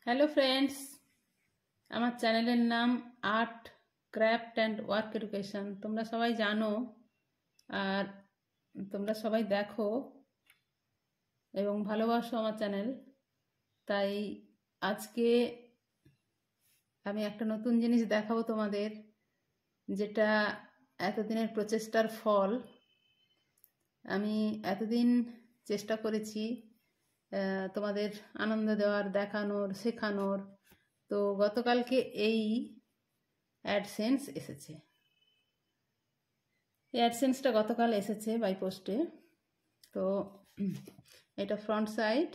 Hello friends, আমার চ্যানেলের নাম art craft and work education. তোমরা সবাই জানো আর তোমরা সবাই দেখো এবং ভালোবাসো আমার চ্যানেল। তাই আজকে আমি একটা নতুন জিনিস দেখাবো তোমাদের, যেটা এতদিনের প্রচেষ্টার ফল। আমি এতদিন চেষ্টা করেছি তোমাদের আনন্দ দেওয়ার, দেখানোর, শেখানোর। তো গতকালকে এই অ্যাডসেন্স এসেছে। এই অ্যাডসেন্সটা গতকাল এসেছে বাই পোস্টে। তো এটা ফ্রন্ট সাইড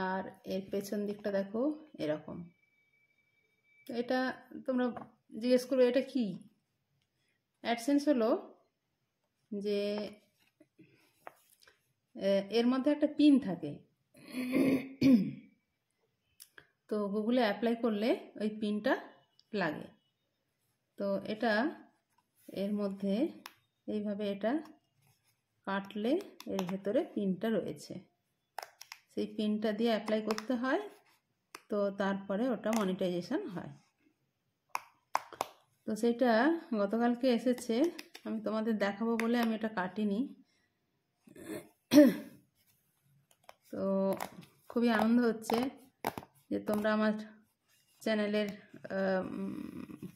আর এর পেছন দিকটা দেখো এরকম। তো এটা তোমরা জিজ্ঞেস করবে এটা কি? অ্যাডসেন্স হলো যে এর মধ্যে একটা পিন থাকে। তো গুগলে অ্যাপ্লাই করলে ওই পিনটা লাগে। তো এটা এর মধ্যে এইভাবে এটা কাটলে এর ভেতরে পিনটা রয়েছে, সেই পিনটা দিয়ে অ্যাপ্লাই করতে হয়। তো তারপরে ওটা মনিটাইজেশন হয়। তো সেটা গতকালকে এসেছে, আমি তোমাদের দেখাবো বলে আমি এটা কাটিনি। তো খুবই আনন্দ হচ্ছে যে তোমরা আমার চ্যানেলের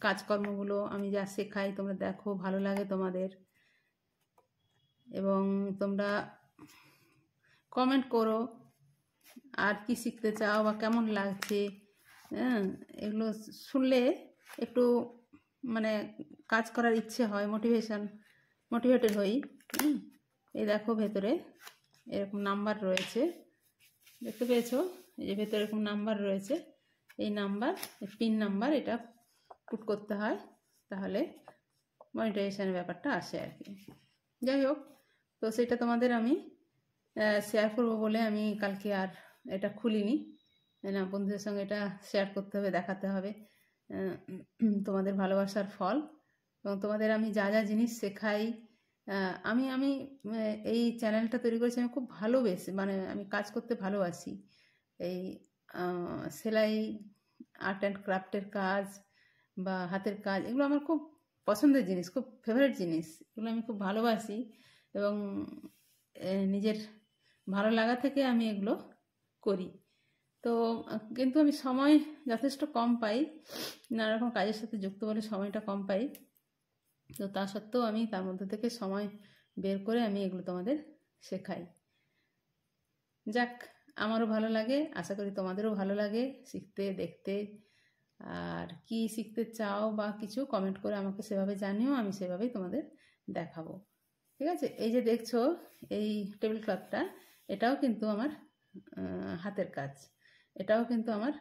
কাজকর্মগুলো আমি যা শেখাই তোমরা দেখো, ভালো লাগে তোমাদের, এবং তোমরা কমেন্ট করো আর কি শিখতে চাও বা কেমন লাগছে। এগুলো শুনলে একটু মানে কাজ করার ইচ্ছে হয়, মোটিভেটেড হই। এই দেখো ভেতরে এরকম নাম্বার রয়েছে, দেখতে পেয়েছো? এই যে ভেতরে এরকম নাম্বার রয়েছে, এই নাম্বার পিন নাম্বার এটা পুট করতে হয়, তাহলে মনিটাইজেশনের ব্যাপারটা আসে আর কি। যাই হোক, তো সেটা তোমাদের আমি শেয়ার করবো বলে আমি কালকে আর এটা খুলিনি। না, বন্ধুদের সঙ্গে এটা শেয়ার করতে হবে, দেখাতে হবে তোমাদের ভালোবাসার ফল। এবং তোমাদের আমি যা যা জিনিস শেখাই, আমি আমি এই চ্যানেলটা তৈরি করেছি আমি খুব ভালোবেসে, মানে আমি কাজ করতে ভালোবাসি। এই সেলাই, আর্ট অ্যান্ড ক্রাফটের কাজ বা হাতের কাজ, এগুলো আমার খুব পছন্দের জিনিস, খুব ফেভারিট জিনিস। এগুলো আমি খুব ভালোবাসি এবং নিজের ভালো লাগা থেকে আমি এগুলো করি। তো কিন্তু আমি সময় যথেষ্ট কম পাই, নানা রকম কাজের সাথে যুক্ত বলে সময়টা কম পাই। তো তা সত্ত্বেও আমি তার মধ্যে থেকে সময় বের করে আমি এগুলো তোমাদের শেখাই। যাক, আমারও ভালো লাগে, আশা করি তোমাদেরও ভালো লাগে শিখতে, দেখতে। আর কি শিখতে চাও বা কিছু কমেন্ট করে আমাকে সেভাবে জানিও, আমি সেভাবেই তোমাদের দেখাবো। ঠিক আছে? এই যে দেখছো এই টেবিল ক্লথটা, এটাও কিন্তু আমার হাতের কাজ। এটাও কিন্তু আমার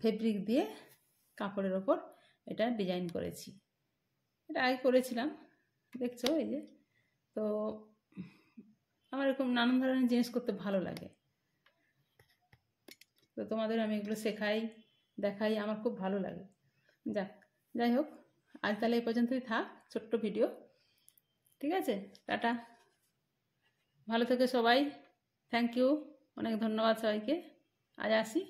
ফেব্রিক দিয়ে কাপড়ের ওপর এটা ডিজাইন করেছি। এটা আগে করেছিলাম, দেখছো এই যে। তো আমার এরকম নানান ধরনের জিনিস করতে ভালো লাগে। তো তোমাদের আমি এগুলো শেখাই, দেখাই, আমার খুব ভালো লাগে। যাই হোক, আজ তাহলে এই পর্যন্তই থাক, ছোট্ট ভিডিও। ঠিক আছে, টাটা, ভালো থেকে সবাই। থ্যাংক ইউ, অনেক ধন্যবাদ সবাইকে। আজ আসি।